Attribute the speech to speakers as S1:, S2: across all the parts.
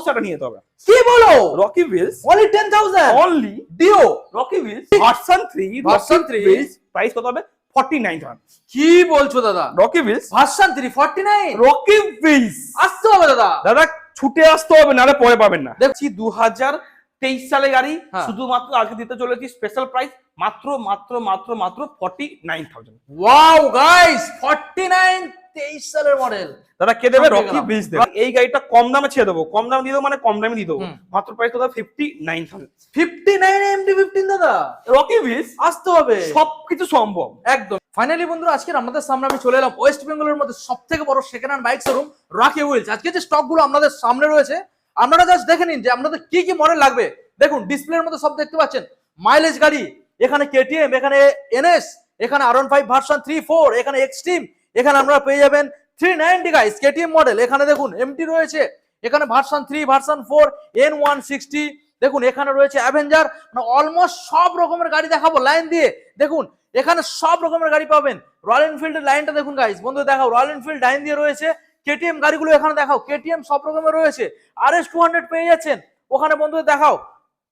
S1: টাকা নিয়ে যেতে হবে।
S2: কি বলো?
S1: Rocky Wheels
S2: only 10,000
S1: only
S2: Dio
S1: Rocky Wheels version 3
S2: version 3
S1: price কত হবে 49,000।
S2: কি বলছো দাদা?
S1: Rocky Wheels
S2: version 3 49
S1: Rocky Wheels
S2: আসতে হবে দাদা।
S1: দাদা ছুটে আসতে হবে, নাহলে পরে পাবেন না। দেখছি 2023 সালে গাড়ি, শুধুমাত্র আজকে দিতে চলেছি স্পেশাল প্রাইস মাত্র মাত্র মাত্র মাত্র 49,000।
S2: ওয়াও গাইস 49 23 সালের মডেল।
S1: দাদা কে দেবে? রকি হুইলস দেবে। এই গাড়িটা কম দামে ছেড়ে দেবো, কম দামে দিয়ে দেবো মানে কম দামে দিয়ে দেবো, মাত্র প্রাইস কত 59,000।
S2: 59 MT-15 দাদা,
S1: রকি হুইলস
S2: আসতে হবে,
S1: সবকিছু সম্ভব
S2: একদম। ফাইনালি বন্ধুরা আজকে আমাদের সামনে আমি চলে এলাম ওয়েস্ট বেঙ্গলের মধ্যে সবথেকে বড় second hand bike showroom Rocky Wheels. আজকে যে স্টক গুলো আপনাদের সামনে রয়েছে আপনারা জাস্ট দেখে নিন যে আপনাদের কি কি মডেল লাগবে। দেখুন ডিসপ্লের মধ্যে সব দেখতে পাচ্ছেন, মাইলেজ গাড়ি, এখানে কেটিএম, এখানে এনএস, এখানে R15 ভার্সন 3 4, এখানে এক্সট্রিম, এখানে আপনারা পেয়ে যাবেন 390 গাইস কেটিএম মডেল, এখানে দেখুন এমটি রয়েছে, এখানে ভার্সন 3 ভার্সন 4 N160, দেখুন এখানে রয়েছে অ্যাভেঞ্জার, মানে অলমোস্ট সব রকমের গাড়ি দেখাবো লাইন দিয়ে। দেখুন এখানে সব রকমের গাড়ি পাবেন। রয়্যাল এনফিল্ডের লাইনটা দেখুন গাইস, বন্ধু দেখাও, রয়্যাল এনফিল্ড লাইন দিয়ে রয়েছে। কেটিএম গাড়িগুলো এখানে দেখাও, কেটিএম সব রকমের রয়েছে। RS 200 পেয়ে যাচ্ছেন ওখানে, বন্ধু দেখাও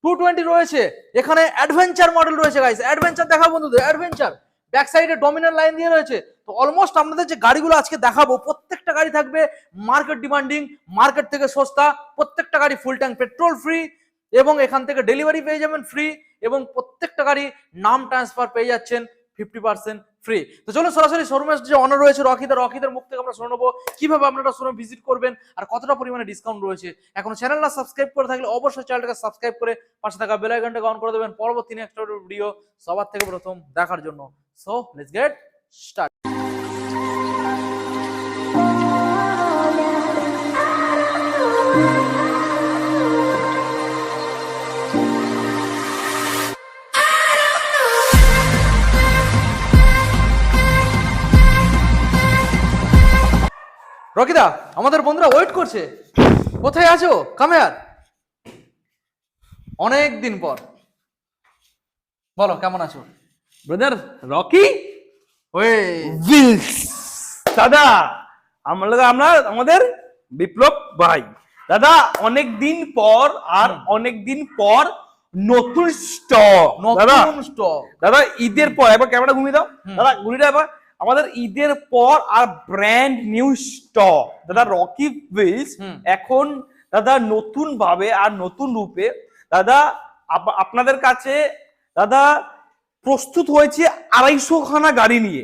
S2: 220 রয়েছে। এখানে অ্যাডভেঞ্চার মডেল রয়েছে গাইস, অ্যাডভেঞ্চার দেখাও বন্ধুদের, অ্যাডভেঞ্চার ব্যাক সাইডে ডমিনার লাইন দিয়ে রয়েছে। তো অলমোস্ট আপনাদের যে গাড়িগুলো আজকে দেখাবো প্রত্যেকটা গাড়ি থাকবে মার্কেট ডিমান্ডিং, মার্কেট থেকে সস্তা। প্রত্যেকটা গাড়ি ফুল ট্যাঙ্ক পেট্রোল ফ্রি, এবং এখান থেকে ডেলিভারি পেয়ে যাবেন ফ্রি, এবং প্রত্যেকটা গাড়ি নাম ট্রান্সফার পেয়ে যাচ্ছেন 50% ফ্রি। তো চলুন সরাসরি শোরুমের যে অনার রয়েছে রকিদের মুখ থেকে আমরা শুনে নেবো কিভাবে আপনারা শোরুম ভিজিট করবেন আর কতটা পরিমাণে ডিসকাউন্ট রয়েছে। এখন চ্যানেলটা সাবস্ক্রাইব করে থাকলে অবশ্যই চ্যানেলটাকে সাবস্ক্রাইব করে পাশে থাকা বেল আইকনটাকে অন করে দেবেন পরবর্তী নেক্সট ভিডিও সবার থেকে প্রথম দেখার জন্য। So let's get start. রকিদা আমাদের বন্ধুরা ওয়েট করছে, কোথায় আছো? Come here. অনেক দিন পর, বলো কেমন আছো?
S1: ব্রাদার রকি
S2: হুইলস
S1: দাদা, আমাদের বিপ্লব ভাই দাদা, অনেক দিন পর আর অনেক দিন পর নতুন স্টক দাদা, দাদা ঈদের পর, একবার ক্যামেরা ঘুমিয়ে দাও দাদা, ঘুরিয়ে দাও এবার। আমাদের ঈদের পর আর ব্র্যান্ড নিউ স্টক দাদা রকি হুইলস এখন দাদা নতুন ভাবে আর নতুন রূপে দাদা আপনাদের কাছে দাদা প্রস্তুত হয়েছে 250 খানা গাড়ি নিয়ে,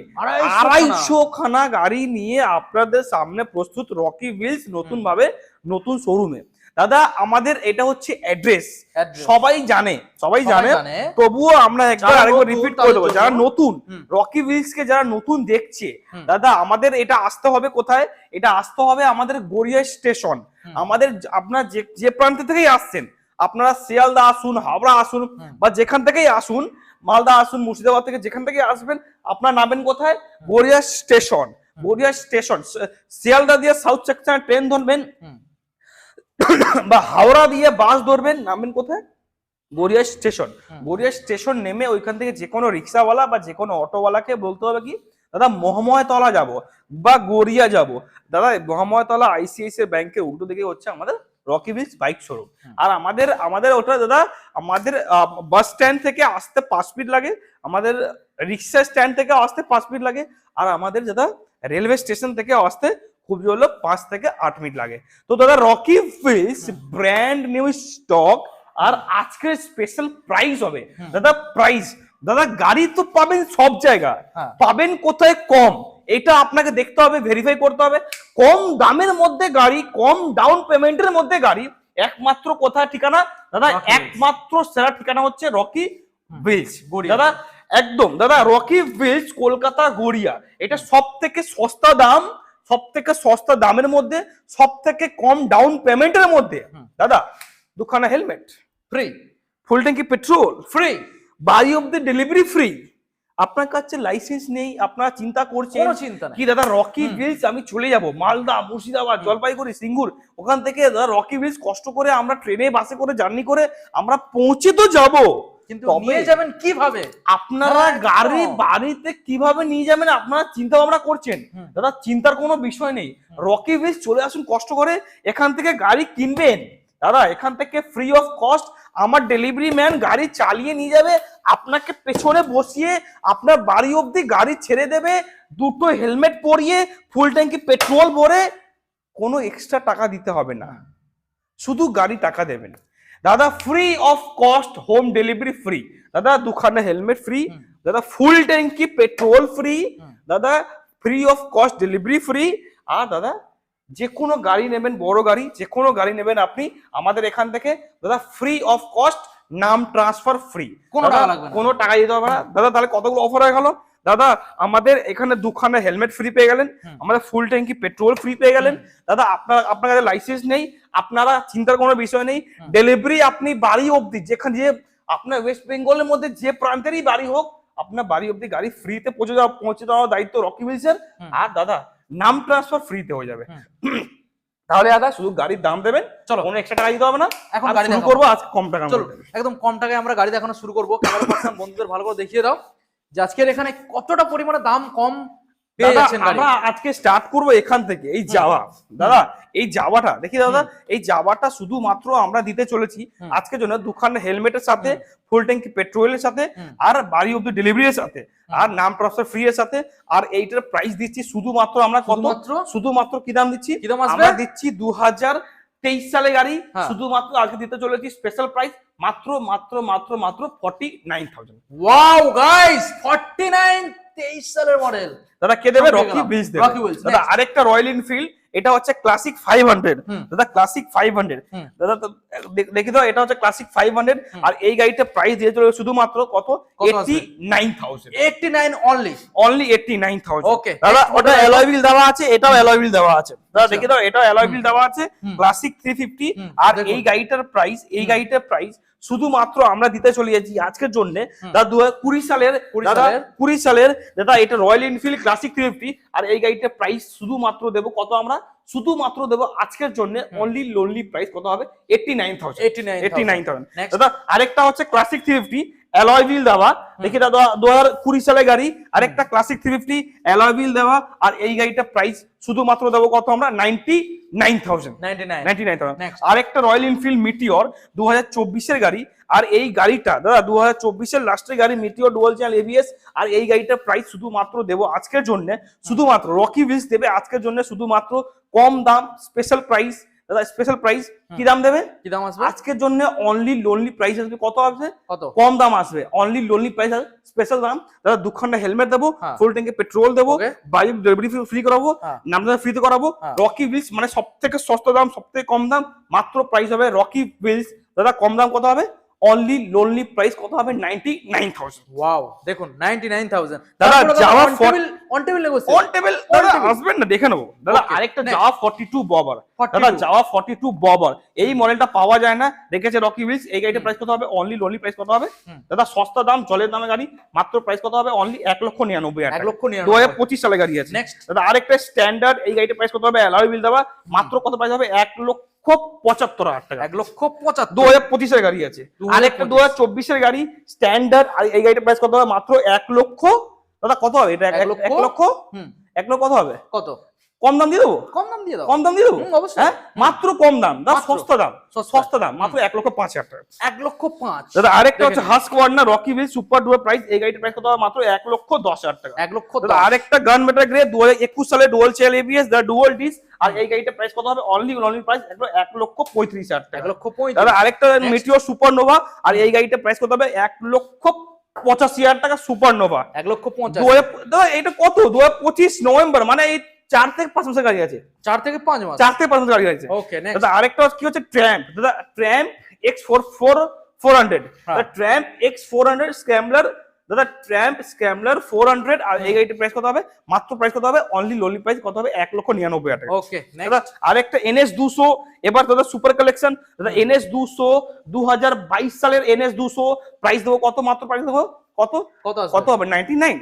S1: 250 খানা গাড়ি নিয়ে আপনাদের সামনে প্রস্তুত রকি হুইলস নতুন ভাবে নতুন শোরুমে। দাদা আমাদের এটা হচ্ছে অ্যাড্রেস, সবাই জানে তবুও আমরা আরেকবার রিপিট করে দেবো। যারা নতুন রকি হুইলস কে যারা নতুন দেখছে দাদা, আমাদের এটা আসতে হবে কোথায়? এটা আসতে হবে আমাদের গড়িয়া স্টেশন। আমাদের আপনার যে প্রান্ত থেকেই আসছেন, আপনারা শিয়ালদা আসুন, হাওড়া আসুন, বা যেখান থেকেই আসুন, মালদা আসুন, মুর্শিদাবাদ থেকে যেখান থেকে আসবেন, আপনারা নামবেন কোথায়? গড়িয়া স্টেশন। গড়িয়া স্টেশন, শিয়ালদা দিয়ে সাউথ সেকশন ট্রেন ধরবেন বা হাওড়া দিয়ে বাস ধরবেন, নামবেন কোথায়? গড়িয়া স্টেশন। গড়িয়া স্টেশন নেমে ওইখান থেকে যে কোনো রিক্সাওয়ালা বা যে কোনো অটোওয়ালাকে বলতে হবে কি, দাদা মহাময়তলা যাব বা গড়িয়া যাব। দাদা মহাময়তলা ICICI ব্যাংকের উল্টো দিকে হচ্ছে আমাদের রকি হুইলস বাইক শোরুম। আর আমাদের ওটা দাদা, আমাদের বাস স্ট্যান্ড থেকে আসতে 5 মিনিট লাগে, আমাদের রিক্সা স্ট্যান্ড থেকে আসতে 5 মিনিট লাগে, আর আমাদের দাদা রেলওয়ে স্টেশন থেকে আসতে খুব জোর 5 থেকে 8 মিনিট লাগে। তো দাদা Rocky wheels brand new stock, আর আজকের স্পেশাল প্রাইস হবে দাদা। প্রাইস দাদা, গাড়ি তো পাবেন সব জায়গায়, পাবেন কোথায় কম, এটা আপনাকে দেখতে হবে, ভেরিফাই করতে হবে। কম দামের মধ্যে গাড়ি, কম ডাউন পেমেন্টের মধ্যে গাড়ি, একমাত্র কোথায় ঠিকানা দাদা? একমাত্র সেরা ঠিকানা হচ্ছে রকি হুইলস দাদা। একদম দাদা, রকি হুইলস কলকাতা গড়িয়া, এটা সব থেকে সস্তা দাম, সব থেকে সস্তা দামের মধ্যে, সব থেকে কম ডাউন পেমেন্টের মধ্যে দাদা। দুখানা হেলমেট
S2: ফ্রি,
S1: ফুল ট্যাঙ্কি পেট্রোল ফ্রি, বাড়ি অব্দি ডেলিভারি ফ্রি। আপনার কাছে লাইসেন্স নেই, আপনারা চিন্তা করছেন কি দাদা রকি হুইলস আমি চলে যাব মালদা, মুর্শিদাবাদ, জলপাইগুড়ি, সিঙ্গুর, ওখান থেকে দাদা রকি হুইলস কষ্ট করে আমরা ট্রেনে বাসে করে জার্নি করে আমরা পৌঁছে তো যাব,
S2: কিন্তু নিয়ে যাবেন কিভাবে?
S1: আপনারা গাড়ি বাড়িতে কিভাবে নিয়ে যাবেন আপনারা চিন্তা ভাবনা করছেন দাদা? চিন্তার কোনো বিষয় নেই। রকি হুইলস চলে আসুন, কষ্ট করে এখান থেকে গাড়ি কিনবেন দাদা এখান থেকে ফ্রি অফ কস্ট আমার ডেলিভারি ম্যান গাড়ি চালিয়ে নিয়ে যাবে, আপনাকে পেছনে বসিয়ে আপনার বাড়ি অবধি গাড়ি ছেড়ে দেবে, দুটো হেলমেট পরিয়ে ফুল ট্যাঙ্কি পেট্রোল ভরে, কোনো এক্সট্রা টাকা দিতে হবে না, শুধু গাড়ি টাকা দেবেন। দাদা free of cost home delivery free, দাদা দুখানা হেলমেট ফ্রি, দাদা ফুল ট্যাঙ্কি পেট্রোল ফ্রি, দাদা free of cost delivery free. আর দাদা যে কোনো গাড়ি নেবেন, বড় গাড়ি যে কোনো গাড়ি নেবেন আপনি আমাদের এখান থেকে, দাদা ফ্রি অফ কস্ট, নাম ট্রান্সফার ফ্রি,
S2: কোনো টাকা লাগবে না,
S1: কোনো টাকা দিতে হবে না। দাদা তাহলে কতগুলো অফার হয়ে গেল, দাদা আমাদের এখানে দুখানা হেলমেট ফ্রি পেয়ে গেলেন, আমাদের ফুল ট্যাঙ্কি পেট্রোল ফ্রি পেয়ে গেলেন, দাদা আপনার কাছে লাইসেন্স নেই, আপনারা চিন্তার কোনো বিষয় নেই, ডেলিভারি আপনি বাড়ি অবধি, যেখানে যে আপনার ওয়েস্ট বেঙ্গলের মধ্যে যে প্রান্তেরই বাড়ি হোক, আপনার বাড়ি অবধি গাড়ি ফ্রিতে পৌঁছে দেওয়ার দায়িত্ব রকি হুইলসের। আর দাদা নাম ট্রান্সফার ফ্রিতে হয়ে যাবে। তাহলে দাদা শুধু গাড়ির দাম দেবেন, চলো কোনো এক্সট্রা টাকা দিতে হবে না,
S2: এখন গাড়ি
S1: শুরু করবো আজকে কম টাকা।
S2: চলো একদম কম টাকায় আমরা গাড়ি দেখানো শুরু করবো। ক্যামেরা পার্সন বন্ধুদের ভালো করে দেখিয়ে দাও যে আজকের এখানে কতটা পরিমাণে দাম কম পেয়ে যাচ্ছেন গাড়ি।
S1: আমরা আজকে স্টার্ট করবো এখান থেকে, এই জাভা, দাদা এই জাভাটা দেখি দাদা, এই জাভাটা শুধুমাত্র আমরা দিতে চলেছি আজকের জন্য দুখানা হেলমেটের সাথে, ফুল ট্যাঙ্কি পেট্রোলের সাথে, আর বাড়ি অব্দি ডেলিভারির সাথে, আর নাম ট্রান্সফার ফ্রি এর সাথে। আর এইটার প্রাইস দিচ্ছি শুধুমাত্র আমরা শুধুমাত্র কি দাম দিচ্ছি, আমরা দিচ্ছি 2023 সালে গাড়ি, শুধুমাত্র আজকে দিতে চলেছি স্পেশাল প্রাইস মাত্র মাত্র মাত্র মাত্র 49,000।
S2: ওয়াও গাইস, 49 23 সালের মডেল।
S1: দাদা কে দেবে? রকি হুইলস দেবে। দাদা আরেকটা রয়্যাল এনফিল্ড, এটা হচ্ছে ক্লাসিক 500, দাদা ক্লাসিক 500, দাদা দেখি দাও এটা হচ্ছে ক্লাসিক 500। আর এই গাড়িটা প্রাইস দিয়ে চলে শুধুমাত্র কত? 89,000।
S2: 89 অনলি
S1: 89,000।
S2: ওকে
S1: দাদা ওটা অ্যালয় হুইল দেওয়া আছে, এটাও অ্যালয় হুইল দেওয়া আছে, দাদা দেখি দাও এটাও অ্যালয় হুইল দেওয়া আছে, ক্লাসিক 350। আর এই গাড়িটার প্রাইস শুধুমাত্র আমরা দিতে চলে যাচ্ছি আজকের জন্য দাদা 2020 সালের দাদা এটা রয়্যাল এনফিল্ড ক্লাসিক 350। আর এই গাড়িটার প্রাইস শুধুমাত্র দেবো কত? আমরা শুধুমাত্র দেবো আজকের জন্য অনলি লোনলি প্রাইস কত হবে? 89,000। দাদা আরেকটা হচ্ছে ক্লাসিক 350 অ্যালয় হুইল দেওয়া, দেখি দাদা 2020 সালের গাড়ি, আরেকটা ক্লাসিক 350 অ্যালয় হুইল দেওয়া। আর এই গাড়িটা প্রাইস শুধুমাত্র দেবো কত? আমরা 99,000। আরেকটা রয়্যাল এনফিল্ড মিটিওর 2024 এর গাড়ি। আর এই গাড়িটা দাদা 2024 এর লাস্টের গাড়ি, মিটিওর ডুয়াল চ্যানেল এবিএস। আর এই গাড়িটার প্রাইস শুধুমাত্র দেবো আজকের জন্য, শুধুমাত্র রকি হুইলস দেবে আজকের জন্য শুধুমাত্র কম দাম, স্পেশাল প্রাইস। দাদা স্পেশাল প্রাইস কি দাম দেবে?
S2: কি দাম আসবে
S1: আজকের জন্য? অনলি লোনলি প্রাইস আসবে কত? আসবে কম দাম আসবে, অনলি লোনলি প্রাইস আসবে, স্পেশাল দাম। দাদা দুখানা হেলমেট দেবো, ফুল ট্যাঙ্কি পেট্রোল দেবো, বাড়ি ডেলিভারি ফ্রি করাবো, নামটা ফ্রিতে করাবো। রকি হুইলস মানে সব থেকে সস্তা দাম, সব থেকে কম দাম, মাত্র প্রাইস হবে রকি হুইলস। দাদা কম দাম কত হবে? অনলি লোনলি প্রাইস কত হবে? 99,000।
S2: ওয়াও দেখুন 99,000।
S1: দাদা জাভা
S2: অন টেবিল
S1: দাদা আসবেন না, দেখে নেবো। দাদা আরেকটা জাভা 42 ববার, দাদা জাভা 42 ববার, এই মডেলটা পাওয়া যায় না, রেখেছে রকি হুইলস। এই গাড়িটার প্রাইস কত হবে? অনলি লোনলি প্রাইস কত হবে? দাদা সস্তা দাম, জলের দামে গাড়ি, মাত্র প্রাইস কত হবে? অনলি 1,99,000।
S2: 1,99,000
S1: সালে গাড়ি আছে। দাদা আরেকটা স্ট্যান্ডার্ড, এই গাড়িটার প্রাইস কত হবে? অ্যালয় হুইল দেওয়া, মাত্র কত প্রাইস হবে? 1,75,000 টাকা।
S2: 1,75,000
S1: 2025 এর গাড়ি আছে। আরেকটা 2024 এর গাড়ি স্ট্যান্ডার্ড, আর এই গাড়িটার প্রাইস কত হবে? মাত্র 1 লক্ষ। দাদা কত হবে এটা? 1 লক্ষ কত হবে?
S2: কত?
S1: কম দাম দিয়ে দেবো,
S2: কম দাম দিয়ে দাও,
S1: কম দাম দিয়ে দেবো
S2: অবশ্যই,
S1: মাত্র কম দাম, সস্তা দাম মাত্র 1,05,000 টাকা।
S2: 1,05,000।
S1: দাদা আরেকটা হচ্ছে হাস্কওয়ার্নার রকি হুইল সুপার ডুয়ার প্রাইস, এই গাড়িটার প্রাইস কত হবে? মাত্র 1,10,000 টাকা।
S2: 1,10,000।
S1: দাদা আরেকটা গান মেটার গ্রে 2021 সালে ডুয়াল চ্যানেল এবিএস দা ডুয়াল ডিস। আর এই গাড়িটার প্রাইস কত হবে? অনলি প্রাইস 1,35,000 টাকা।
S2: 1,35,000।
S1: দাদা আরেকটা মিটিওর সুপারনোভা, আর এই গাড়িটার প্রাইস কত হবে? 1,85,000 টাকা সুপারনোভা।
S2: 1,85,000।
S1: দাদা এটা কত? 2025 নভেম্বর, মানে এই 4 থেকে 5 মাসের গাড়ি আছে।
S2: 4 থেকে 5 মাস,
S1: 4 থেকে 5 মাসের গাড়ি আছে।
S2: ওকে নেক্সট।
S1: দাদা আরেকটা কি হচ্ছে? ট্র্যাম্প। দাদা ট্র্যাম্প X400, দাদা ট্র্যাম্প X400 স্ক্র্যাম্বলার, দাদা ট্র্যাম্প স্ক্র্যাম্বলার 400। আর এই গাড়িটার প্রাইস কত হবে? মাত্র প্রাইস কত হবে? অনলি লোনলি প্রাইস কত হবে? 1,99,000 টাকা।
S2: ওকে
S1: দাদা আরেকটা NS 200, এবার দাদা সুপার কালেকশন, দাদা NS 200 2022 সালের NS 200 প্রাইস দেবো কত? মাত্র প্রাইস দেবো কত? কত হবে? 99।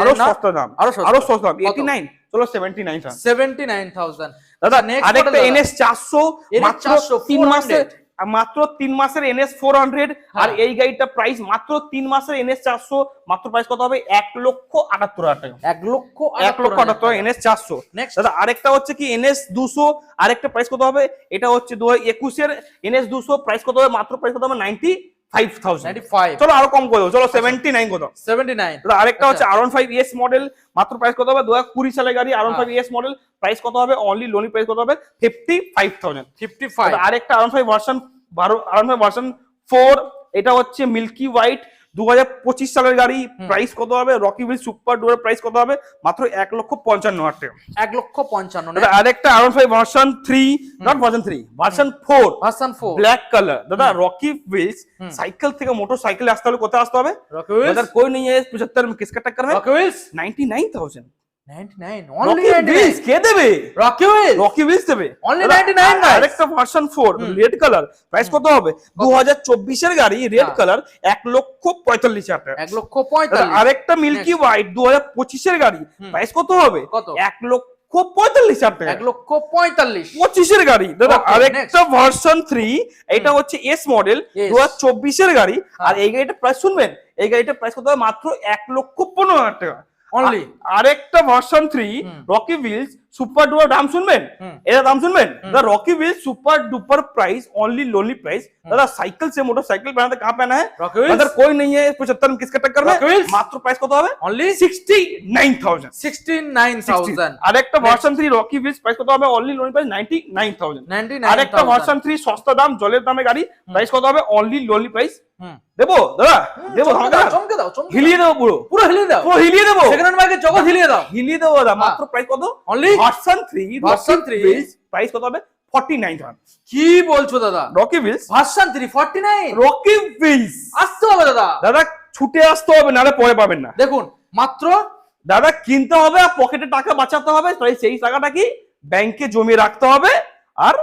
S1: আরো সস্তা দাম, আরো সস্তা দাম 89। চলো 79,000।
S2: 79,000।
S1: দাদা আরেকটা NS 400 মাত্র 3 মাসে মাত্র 3 মাসের NS 400 আর এই গাড়িটা প্রাইস মাত্র 3 মাসের NS 400 মাত্র প্রাইস কত হবে 1,78,000 টাকা 1,78,000 NS 400
S2: Next.
S1: দাদা আরেকটা হচ্ছে কি NS 200 আরেকটা প্রাইস কত হবে এটা হচ্ছে 2021 এর NS 200 প্রাইস কত হবে মাত্র প্রাইস কত হবে 95,000 চলো আরো কম করে দাও চলো 79 কত
S2: 79
S1: দাদা আরেকটা হচ্ছে R15 ES মডেল মাত্র প্রাইস কত হবে 2020 সালের গাড়ি R15 ES মডেল প্রাইস কত হবে অনলি লোনি প্রাইস কত হবে 55,000
S2: 55
S1: আরেকটা R15 ভার্সন 12 R15 ভার্সন 4 এটা হচ্ছে মিল্কি হোয়াইট 2025 সালের গাড়ি প্রাইস কত হবে রকি উইল সুপার ডুয়ার প্রাইস কত হবে মাত্র 1,55,000 টাকা
S2: 1,55,000
S1: দাদা আরেকটা R15 version 3 not version 3 version 4
S2: version 4
S1: black colour দাদা রকি হুইলস साइकिल থেকে মোটরসাইকেলে আসতে হলে কোথায় আসতে হবে
S2: रॉकी व्हील्स
S1: अगर कोई नहीं है 75 में किसका टक्कर है
S2: Rocky Wheels
S1: 99,000
S2: 99
S1: Rocky
S2: only
S1: Wheels
S2: 99
S1: কে দেবে
S2: रॉकी व्हील्स
S1: রকি হুইলস দেবে
S2: Only
S1: দাদা,
S2: 99 guys.
S1: আরেকটা ভার্সন 4 রেড কালার প্রাইস কত হবে 2024 এর গাড়ি রেড কালার 1,45,000 টাকা
S2: 1,45,000
S1: আরেকটা মিল্কি হোয়াইট 2025 এর গাড়ি প্রাইস কত হবে
S2: কত?
S1: 1,45,000 টাকা
S2: 1,45,000
S1: 25 এর গাড়ি দাদা
S2: Okay,
S1: আরেকটা ভার্সন 3 এটা হচ্ছে এস মডেল
S2: Yes.
S1: 2024 এর গাড়ি আর এই গাড়িটা প্রাইস শুনবেন এই গাড়িটার প্রাইস কত হবে মাত্র 1,15,000 টাকা
S2: Only.
S1: আরেকটা version 3 Rocky wheels super duper দাম শুনবেন এর দাম শুনবেন দাদা Rocky Wheels super duper price only lonely price दादा साइकिल से मोटरसाइकिल बनाते कहां पहना है
S2: Rocky Wheels?
S1: अगर कोई नहीं है 75 में किसका टक्कर
S2: Rocky
S1: में
S2: Wheels?
S1: मात्र प्राइस কত হবে
S2: Only
S1: 69,000
S2: 69,000
S1: আরেকটা ভার্সন 3 রকি হুইলস প্রাইস কত হবে অনলি লোন প্রাইস 99,000
S2: 99,000
S1: আরেকটা ভার্সন 3 সস্তা দাম জলের দামে গাড়ি প্রাইস কত হবে অনলি লোনলি প্রাইস দেবো দাদা দেবো
S2: চমকে দাও
S1: হিলিয়ে দেবো পুরো
S2: পুরো হিলিয়ে দাও
S1: পুরো হিলিয়ে দেবো
S2: সেকেন্ড হ্যান্ড বাইকের জগৎ হিলিয়ে দাও
S1: হিলিয়ে দেবো দাদা মাত্র প্রাইস কত
S2: Only?
S1: ভার্সন 3
S2: Version 3
S1: প্রাইস কত হবে 49,000
S2: কি বলছো দাদা
S1: Rocky Wheels
S2: version 3 49
S1: Rocky Wheels
S2: আসতে হবে দাদা
S1: দাদা ছুটে আসতে হবে নালে পরে পাবেন না
S2: দেখুন মাত্র
S1: দাদা কিনতে হবে আর পকেটে টাকা বাঁচাতে হবে তাই সেই টাকাটা কি ব্যাংকে জমিয়ে রাখতে হবে আর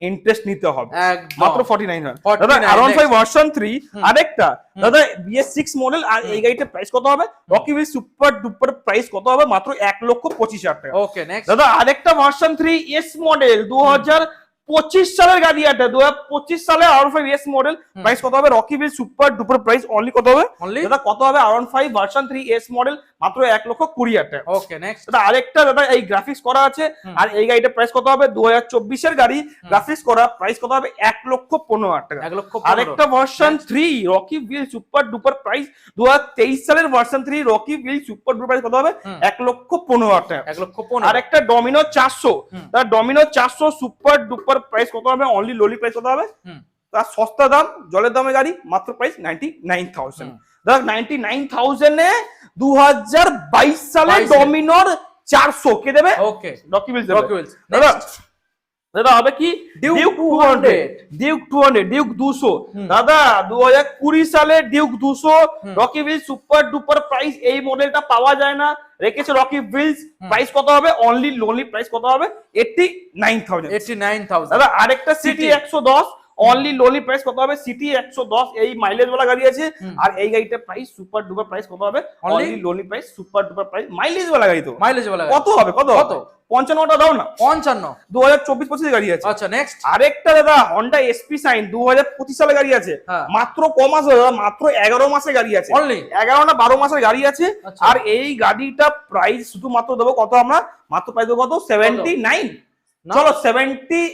S1: ইন্টারেস্ট নিতে হবে
S2: একদম
S1: মাত্র 49,000
S2: 49
S1: দাদা R15
S2: next.
S1: ভার্সন 3 আরেকটা দাদা BS6 মডেল আর এই গাড়িটার প্রাইস কত হবে Rocky wheels super duper price কত হবে মাত্র 1,25,000 টাকা
S2: ওকে নেক্সট
S1: দাদা আরেকটা ভার্সন 3 এস মডেল 2025 সালের গাড়ি এটা 2025 সালে R15 এস মডেল প্রাইস কত হবে Rocky wheels super duper price only কত হবে
S2: Only?
S1: দাদা কত হবে R15 ভার্সন 3 এস মডেল মাত্র 1,20,000 টাকা
S2: ওকে নেক্সট
S1: দাদা আরেকটা দাদা এই গ্রাফিক্স করা আছে আর এই গাড়িটার প্রাইস কত হবে 2024 এর গাড়ি গ্রাফিক্স করা প্রাইস কত হবে 1,15,000 টাকা
S2: 1,15,000
S1: আরেকটা version 3 Rocky wheel super duper price 2023 সালের version 3 Rocky wheel super duper price কত হবে 1,15,000 টাকা
S2: 1,15,000
S1: আরেকটা ডমিনো 400 দাদা ডমিনো 400 সুপার ডুপার প্রাইস কত হবে অনলি লোলি প্রাইস কত হবে তার সস্তা দাম জলের দামে গাড়ি মাত্র প্রাইস 99,000 দাদা 99,000 এ 2022 সালে
S2: 22
S1: ডমিনোর 400 কে দেবে
S2: ওকে
S1: রকি হুইলস
S2: Rocky Wheels.
S1: দাদা দাদা হবে কি
S2: Duke
S1: ডিউক 200 ডিউক 200 ডিউক 200 দাদা 2020 সালে Duke 200 Rocky wheels super duper price এই মডেলটা পাওয়া যায় না রেখেছে রকি হুইলস প্রাইস কত হবে অনলি লোনলি প্রাইস কত হবে 89,000
S2: 89,000
S1: দাদা আরেকটা সিটি 110 অনলি লোনলি প্রাইস কত হবে সিটি 110 এই মাইলেজ वाला গাড়ি আছে আর এই গাড়িটার প্রাইস সুপার ডুপার প্রাইস কত হবে
S2: Only?
S1: Only lonely price super duper price mileage वाला গাড়ি তো
S2: মাইলেজ वाला
S1: কত হবে কত
S2: কত?
S1: 55টা দাও না
S2: 55
S1: 2024-25 গাড়ি আছে
S2: আচ্ছা নেক্সট
S1: আরেকটা দাদা হন্ডা এসপি সাইন 2025 সালে গাড়ি আছে
S2: হ্যাঁ।
S1: মাত্র ক মাস দাদা মাত্র 11 মাসে গাড়ি আছে
S2: Only?
S1: 11 না 12 মাসের গাড়ি আছে
S2: আচ্ছা।
S1: আর এই গাড়িটা প্রাইস শুধুমাত্র দেবো কত আমরা মাত্র প্রাইস দেবো কত 79
S2: না।
S1: চলো 76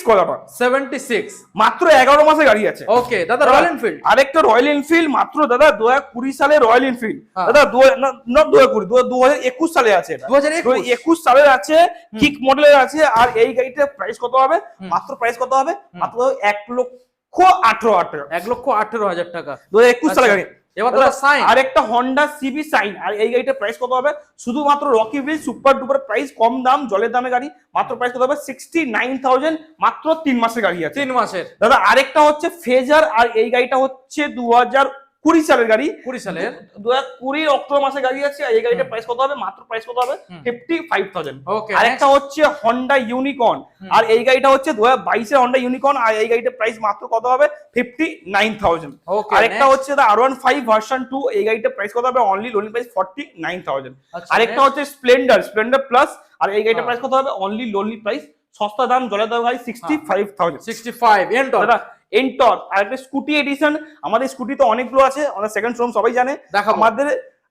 S1: কতটা
S2: 76
S1: মাত্র 11 মাসের গাড়ি আছে
S2: ওকে দাদা রয়্যাল এনফিল্ড
S1: আরেকটা রয়্যাল এনফিল্ড মাত্র দাদা 2020 সালে রয়্যাল এনফিল্ড
S2: হ্যাঁ।
S1: দাদা 2021 সালে আছে এটা
S2: 2021
S1: 21 সালের আছে কিক মডেলের আছে আর এই গাড়িটার প্রাইস কত হবে মাত্র প্রাইস কত হবে মাত্র 1,18,000 টাকা
S2: 1,18,000 টাকা
S1: 2021 সালের গাড়ি
S2: এবার দাদা সাইন
S1: আরেকটা হন্ডা সিবি সাইন আর এই গাড়িটার প্রাইস কত হবে শুধুমাত্র Rocky wheel super duper price কম দাম জলের দামে গাড়ি মাত্র প্রাইস কত হবে 69,000 মাত্র 3 মাসের গাড়ি আছে
S2: 3 মাসের
S1: দাদা আরেকটা হচ্ছে ফেজার আর এই গাড়িটা হচ্ছে 2020 সালের গাড়ি
S2: 20 সালের
S1: 2020 অক্টোবর মাসে গাড়ি আছে আর এই গাড়িটার প্রাইস কত হবে মাত্র প্রাইস কত হবে 55,000
S2: Okay,
S1: আরেকটা হচ্ছে হন্ডা ইউনিকর্ন আর এই গাড়িটা হচ্ছে 2022 এর হন্ডা ইউনিকর্ন আর এই গাড়িটার প্রাইস মাত্র কত হবে 59,000
S2: Okay,
S1: আরেকটা
S2: next.
S1: হচ্ছে R15 ভার্সন 2 এই গাড়িটার প্রাইস কত হবে অনলি লোনি প্রাইস 49,000
S2: আচ্ছা,
S1: আরেকটা
S2: next.
S1: হচ্ছে স্প্লেন্ডার প্লাস আর এই গাড়িটার প্রাইস কত হবে অনলি লোনলি প্রাইস সস্তা দাম জলের দাম ভাই 65,000
S2: 65 এন্টর
S1: দাদা এন্টর। আর একটা স্কুটি এডিশন, আমাদের স্কুটি তো অনেকগুলো আছে, আমাদের সেকেন্ড শোরুম সবাই জানে।
S2: দেখাবো।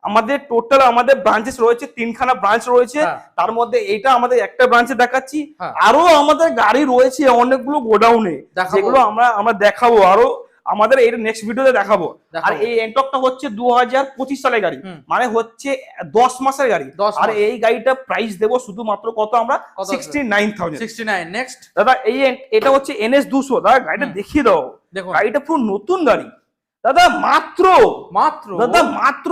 S1: আমাদের টোটাল আমাদের ব্রাঞ্চেস রয়েছে, 3খানা ব্রাঞ্চ রয়েছে। তার মধ্যে এটা আমাদের একটা ব্রাঞ্চে দেখাচ্ছি, আরো আমাদের গাড়ি রয়েছে অনেকগুলো গোডাউনে, যেগুলো আমরা দেখাবো, আরো আমাদের এই নেক্সট ভিডিওতে দেখাবো। আর এই এন্টকটা হচ্ছে 2025 সালের গাড়ি, মানে হচ্ছে 10 মাসের গাড়ি। আর এই গাড়িটা প্রাইস দেবো শুধুমাত্র কত আমরা 69,000।
S2: 69 নেক্সট
S1: দাদা এটা হচ্ছে NS 200। দাদা গাড়িটা দেখিয়ে দাও, গাড়িটা পুরো নতুন গাড়ি দাদা, মাত্র দাদা মাত্র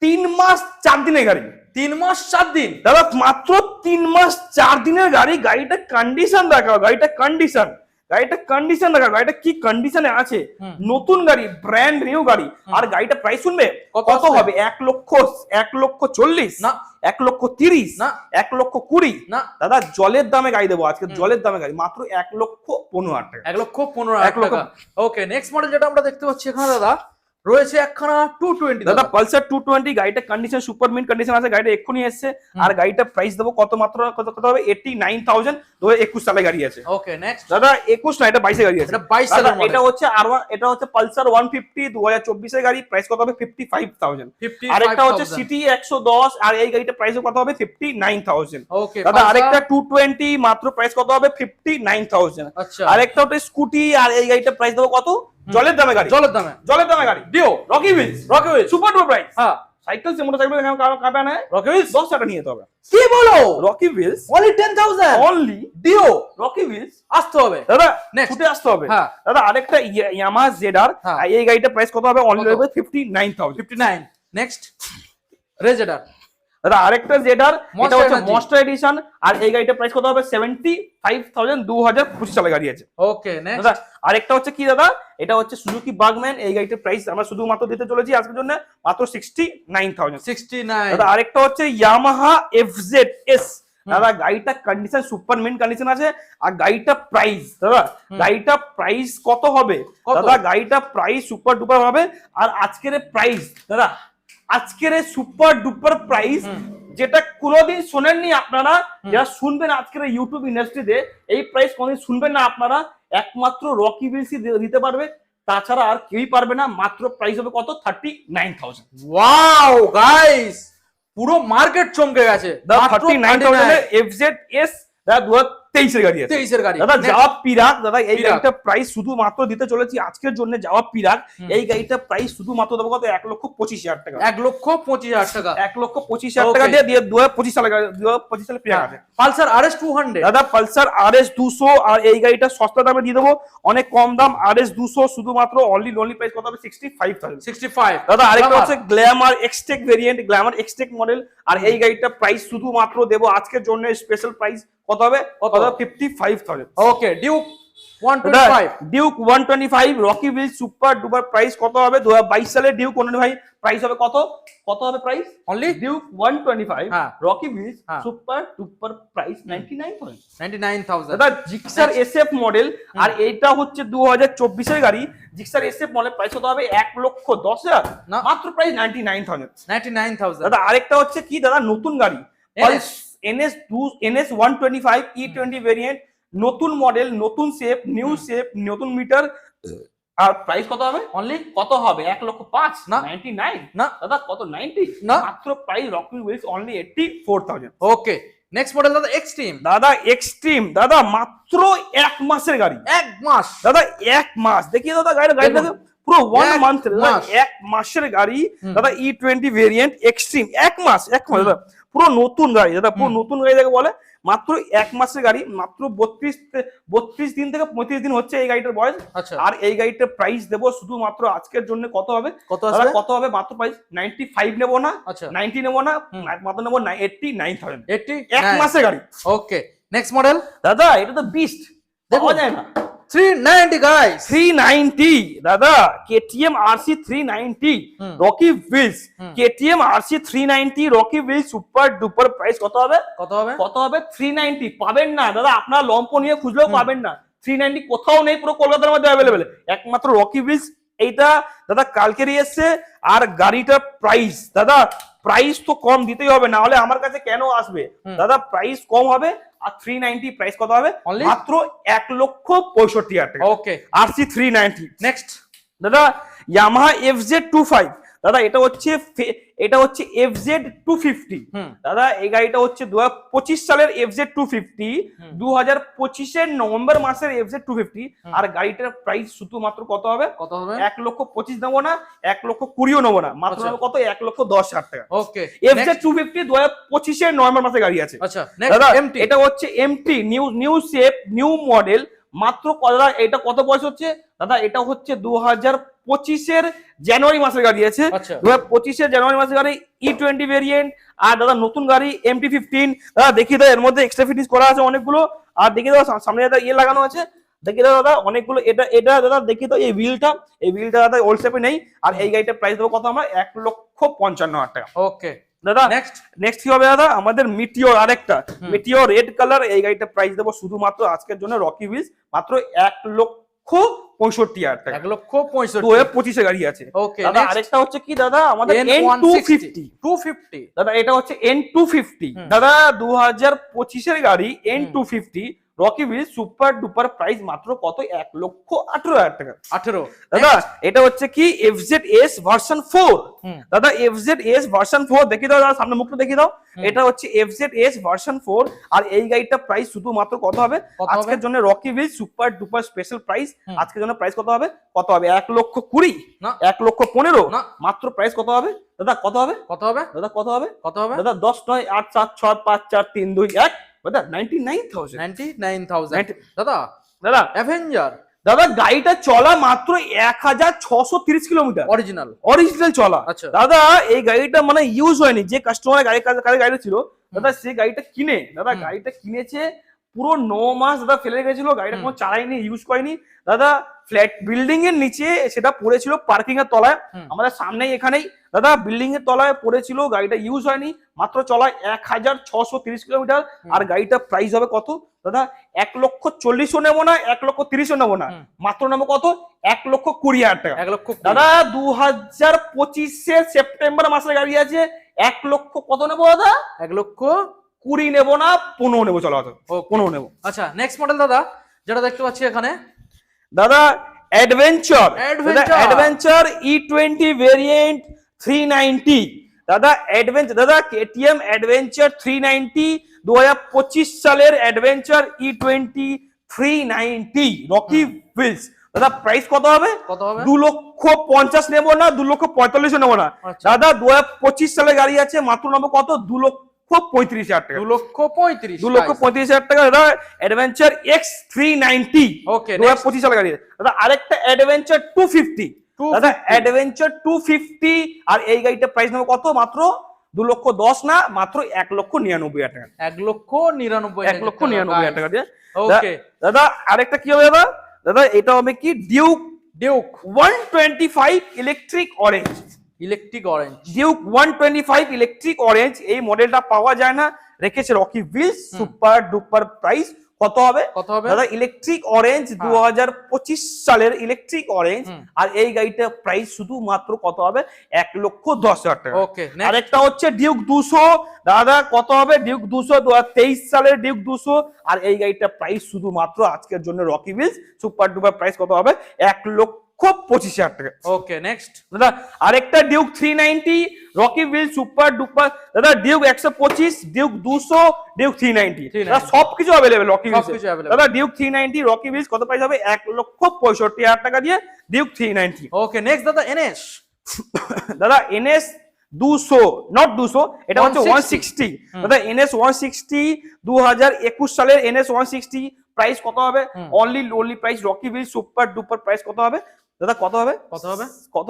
S1: 3 মাস 4 দিনের গাড়ি।
S2: 3 মাস 4 দিন
S1: দাদা, মাত্র 3 মাস 4 দিনের গাড়ি। গাড়িটা কন্ডিশন দেখাও, গাড়িটা কন্ডিশন দেখা, গাড়িটা কি কন্ডিশনে আছে। নতুন গাড়ি, ব্র্যান্ড নিউ গাড়ি। আর গাড়িটা প্রাইস শুনবে কত হবে? 1,40,000
S2: না,
S1: 1,30,000
S2: না,
S1: 1,20,000
S2: না।
S1: দাদা জলের দামে গাড়ি দেবো আজকে, জলের দামে গাড়ি মাত্র 1,15,000 টাকা।
S2: 1,15,000 টাকা। ওকে, নেক্সট মডেল যেটা আমরা দেখতে পাচ্ছি এখানে দাদা রয়েছে একখানা 220।
S1: দাদা পালসার 220, গাড়িটা কন্ডিশন সুপার মিন্ট কন্ডিশন আছে, গাড়িটা এক্ষুনি এসেছে। আর গাড়িটা প্রাইস দেবো কত মাত্র কত হবে 89,000। 2021 সালে গাড়ি আছে।
S2: ওকে নেক্সট
S1: দাদা 21 না, এটা 22 এর গাড়ি আছে।
S2: এটা 22 সালের মডেল।
S1: এটা হচ্ছে পালসার 150 2024 এর গাড়ি, প্রাইস কত হবে 55,000। আর একটা হচ্ছে সিটি 110, আর এই গাড়িটা প্রাইস কত হবে 59,000।
S2: ওকে
S1: দাদা আরেকটা 220, মাত্র প্রাইস কত হবে 59,000।
S2: আচ্ছা,
S1: আরেকটা হচ্ছে স্কুটি, আর এই গাড়িটা প্রাইস দেবো কত? জলের দামে গাড়ি, জলের দামে গাড়ি Dio Rocky wheels super duper price. হ্যাঁ, সাইকেল সে মোটরসাইকেল কাবে না, রকি হুইলস 10 টাকা নিয়ে যেতে হবে। কি বলো? Rocky Wheels
S2: only 10,000
S1: only Dio Rocky Wheels আসতে হবে দাদা, ছুটে আসতে হবে। দাদা আরেকটা ইয়ামাহা জেডার, এই গাড়িটা প্রাইস কত হবে? অনলি 59,000।
S2: 59 নেক্সট রেজেডার।
S1: দাদা আরেকটা জেডার, এটা হচ্ছে মনস্টার এডিশন, আর এই গাড়িটার প্রাইস কত হবে 75,000। 2025 সালে গাড়ি আছে।
S2: ওকে নেক্সট
S1: দাদা আরেকটা হচ্ছে কি দাদা, এটা হচ্ছে সুজুকি বাগম্যান, এই গাড়িটার প্রাইস আমরা শুধুমাত্র দিতে চলেছি আজকের জন্য মাত্র 69,000।
S2: 69
S1: দাদা আরেকটা হচ্ছে ইয়ামাহা FZS। দাদা গাড়িটা কন্ডিশন সুপার মিন্ট কন্ডিশন আছে। আর গাড়িটা প্রাইস দাদা, গাড়িটা প্রাইস কত হবে দাদা? গাড়িটা প্রাইস সুপার ডুপার হবে। আর আজকের প্রাইস দাদা, আজকের সুপার ডুপার প্রাইস যেটা কোনোদিন শোনেননি আপনারা, যারা শুনবেন আজকের ইউটিউব ইন্ডাস্ট্রিতে, এই প্রাইস কোনোদিন শুনবেন না আপনারা, একমাত্র রকি হুইলসই দিতে পারবে, তাছাড়া আর কেউই পারবে না। মাত্র প্রাইস হবে কত 39,000।
S2: ওয়াও গাইস, পুরো মার্কেট চমকে গেছে।
S1: 39,000 এর FZS দাদা 2023 এর গাড়ি আছে।
S2: 23 এর গাড়ি
S1: দাদা জবাব পিরাক, দাদা এই গাড়িটা প্রাইস শুধুমাত্র দিতে চলেছি আজকের জন্য জবাব পিরাক। এই গাড়িটা প্রাইস শুধুমাত্র দেবো কত 1,25,000 টাকা।
S2: 1,25,000 টাকা।
S1: 1,25,000 টাকা দিয়ে 2025 সালে 2025 সালে পিরাক আছে।
S2: পালসার RS 200
S1: দাদা পালসার RS 200, আর এই গাড়িটা সস্তা দামে দিয়ে দেবো, অনেক কম দাম। RS 200 শুধুমাত্র অনলি প্রাইস কত হবে 65,000।
S2: 65
S1: দাদা আরেকটা হচ্ছে glamour Xtec variant, glamour Xtec model, আর এই গাড়িটা প্রাইস শুধুমাত্র দেবো আজকের জন্য স্পেশাল প্রাইস কত হবে 55,000।
S2: Okay Duke 125,
S1: Duke 125 Rocky wheels super duper price কত হবে 2022 সালে ডিউক 125 প্রাইস হবে কত হবে price?
S2: Only
S1: Duke 125 Rocky wheels super duper price 99,000। দাদা জিক্সার SF মডেল, আর এইটা হচ্ছে 2024 এর গাড়ি। জিক্সার SF মডেল প্রাইস কত হবে 1,10,000, মাত্র প্রাইস 99,000। দাদা আরেকটা হচ্ছে কি দাদা, নতুন গাড়ি NS 125 E20 ভেরিয়েন্ট, নতুন মডেল, নতুন শেপ, নিউ শেপ, নতুন মিটার। আর প্রাইস কত হবে? অনলি কত হবে 1,05,000 না 99 না দাদা, কত 90 না, মাত্র price Rocky Wheels only 84,000।
S2: Okay next model দাদা এক্সট্রিম।
S1: দাদা এক্সট্রিম দাদা মাত্র 1 মাসের গাড়ি।
S2: 1 মাস
S1: দাদা 1 মাস দেখিয়ে দাদা গাড়িটা পুরো 1 মান্থ, 1 মাসের গাড়ি দাদা E20 ভেরিয়েন্ট এক্সট্রিম। 1 মাস দাদা, পুরো নতুন গাড়ি দাদা, পুরো নতুন গাড়ি যাকে বলে। মাত্র 1 মাসের গাড়ি, মাত্র 32 দিন থেকে 35 দিন হচ্ছে এই গাড়িটার বয়স। আর এই গাড়িটার প্রাইস দেবো শুধুমাত্র আজকের জন্য কত হবে কত হবে মাত্র প্রাইস 95 নেবো না, 90 নেবো না, মাত্র নেবো 89,000। 1 মাসের গাড়ি।
S2: ওকে নেক্সট মডেল
S1: দাদা, এটা তো বিস্ট, দেখা যায় না।
S2: 390 গাইস,
S1: 390 দাদা, KTM RC 390 Rocky Wheels, KTM RC 390 Rocky wheels super duper price কত হবে 390। পাবেন না দাদা, আপনারা লম্প নিয়ে খুঁজলেও পাবেন না। 390 কোথাও নেই, পুরো কলকাতার মধ্যে অ্যাভেলেবেল, একমাত্র রকি হুইলস। এইটা দাদা কালকেরই এসছে। আর গাড়িটার প্রাইস দাদা, প্রাইস তো কম দিতেই হবে, না হলে আমার কাছে কেন আসবে? দাদা প্রাইস কম হবে, আর 390 প্রাইস কত হবে?
S2: Only?
S1: মাত্র 1,65,000 টাকা।
S2: ওকে,
S1: RC 390।
S2: নেক্সট
S1: দাদা ইয়ামাহা FZ25, দাদা এটা হচ্ছে FZ 250। দাদা এই গাড়িটা হচ্ছে 2025 সালের FZ 250, 2025 নভেম্বর মাসের FZ 250। আর গাড়িটার প্রাইস শুধুমাত্র কত হবে?
S2: কত হবে?
S1: 1,25,000 নেবো না, 1,20,000 নেবো না, মাত্র নেবো কত? 1,10,000 টাকা।
S2: ওকে,
S1: FZ 250 2025 নভেম্বর মাসে গাড়ি আছে।
S2: আচ্ছা
S1: দাদা
S2: নেক্সট এমটি,
S1: এটা হচ্ছে MT new shape new model, মাত্র দাদা এটা কত বয়স হচ্ছে? দাদা এটা হচ্ছে 2025 জানুয়ারি মাসের গাড়ি আছে।
S2: আচ্ছা
S1: 2025 জানুয়ারি মাসের গাড়ি E20 ভেরিয়েন্ট। আর দাদা নতুন গাড়ি MT-15। দাদা দেখি দাদা এর মধ্যে এক্সট্রা ফিটিংস করা আছে অনেকগুলো। আর দেখি দাদা সামনে দাদা ইয়ে লাগানো আছে, দেখি দাদা অনেকগুলো। এটা দাদা দেখি তো এই হুইলটা দাদা ওল্ড শেপে নেই। আর এই গাড়িটার প্রাইস দেবো কত আমরা? 1,55,000 টাকা।
S2: ওকে
S1: দাদা
S2: নেক্সট
S1: কি হবে দাদা? আমাদের মিটিওর, আরেকটা মিটিওর রেড কালার। এই গাড়িটার প্রাইস দেবো শুধুমাত্র আজকের জন্য রকি হুইলস মাত্র 1,65,000 টাকা।
S2: 1,65,000
S1: 2025 গাড়ি আছে।
S2: ওকে
S1: দাদা
S2: নেক্সট
S1: আরেকটা হচ্ছে কি দাদা? আমাদের
S2: N160
S1: N250।
S2: 250
S1: দাদা এটা হচ্ছে N250। দাদা 2025 গাড়ি N250 Rocky wheels super duper price মাত্র কত? 1,18,000 টাকা।
S2: 18
S1: দাদা এটা হচ্ছে কি FZS ভার্সন 4। দাদা FZS ভার্সন 4 দেখি দাও, দাদা সামনে মুখটা দেখি দাও। এটা হচ্ছে FZS ভার্সন 4। আর এই গাড়িটা প্রাইস শুধুমাত্র কত হবে আজকের জন্য? Rocky wheels super duper special price আজকের জন্য প্রাইস কত হবে? 1,20,000
S2: না,
S1: 1,15,000
S2: না।
S1: মাত্র প্রাইস কত হবে দাদা? কত হবে দাদা? কত হবে দাদা? 10 9 8 7 6 5 4 3 2 1 দাদা 99,000।
S2: দাদা অ্যাভেঞ্জার
S1: দাদা গাড়িটা চলা মাত্র 1,630 কিলোমিটার অরিজিনাল চলা।
S2: আচ্ছা
S1: দাদা এই গাড়িটা মানে ইউজ হয়নি, যে কাস্টমার গাড়িটা ছিল দাদা সে গাড়িটা গাড়িটা কিনেছে পুরো 9 মাস দাদা ফেলে গেছিল, গাড়িটা কোনো চালায়নি, ইউজ করেনি। দাদা ফ্ল্যাট বিল্ডিং এর নিচে সেটা পড়েছিল পার্কিং এর তলায়, আমাদের সামনেই এখানেই দাদা বিল্ডিং এর তলায় পড়েছিল, গাড়িটা ইউজ হয়নি, মাত্র চলা 1,630 কিলোমিটার। আর গাড়িটা প্রাইস হবে কত দাদা? 1,40,000 নেবো না, 1,30,000 নেবো না, মাত্র নেবো কত? 1,20,000 টাকা। দাদা 2025 সেপ্টেম্বর মাসে গাড়ি আছে। 1,00,000 কত নেবো দাদা? 1,20,000 নেবো না, 15 নেবো। চলো 15 নেবো।
S2: আচ্ছা নেক্সট মডেল দাদা যেটা দেখতে পাচ্ছি এখানে,
S1: দাদা অ্যাডভেঞ্চার অ্যাডভেঞ্চার E20 ভেরিয়েন্ট 390। দাদা দাদা KTM অ্যাডভেঞ্চার 390 2025 সালের অ্যাডভেঞ্চার E20 390 রকি হুইলস। দাদা প্রাইস কত হবে? 2,50,000 নেবো না, 2,45,000 নেবো না। দাদা 2025 সালে গাড়ি আছে, মাত্র নেবো কত? 2,35,000 টাকা। 2,35,000 টাকা দাদা অ্যাডভেঞ্চার X390 2025 সালে গাড়ি। দাদা আরেকটা অ্যাডভেঞ্চার 250। দাদা অ্যাডভেঞ্চার 250 আর এই গাড়িটার প্রাইস নেবো কত? মাত্র 2,10,000 না, মাত্র 1,99,000 টাকা। 1,99,000 টাকা দিয়ে। দাদা আরেকটা কি হবে দাদা? দাদা এটা হবে কি? Duke 125 electric orange. Duke 125 electric orange এই মডেলটা পাওয়া যায় না, রেখেছে Rocky wheels super duper price কত হবে দাদা? ইলেকট্রিক অরেঞ্জ 2025 সালের ইলেকট্রিক অরেঞ্জ। আর এই গাড়িটার প্রাইস শুধুমাত্র কত হবে? 1,10,000 টাকা। আরেকটা হচ্ছে ডিউক 200। দাদা কত হবে? ডিউক 200 2023 সালের ডিউক 200। আর এই গাড়িটার প্রাইস শুধুমাত্র আজকের জন্য Rocky wheels super duper price কত হবে? 1,25,000 টাকা।
S2: ওকে নেক্সট
S1: দাদা আরেকটা Duke 390 Rocky wheels super duper. দাদা ডিউক 125, ডিউক 200, ডিউক 390 দাদা সবকিছু अवेलेबल রকি হুইলস। দাদা ডিউক 390 রকি হুইলস কত প্রাইস হবে? 1,65,000 টাকা দিয়ে ডিউক 390।
S2: ওকে নেক্সট দাদা NS।
S1: দাদা NS 200 নট 200, এটা হচ্ছে 160। দাদা NS 160 2021 সালের NS 160 প্রাইস কত হবে? Only price Rocky wheels super duper price কত হবে দাদা? কত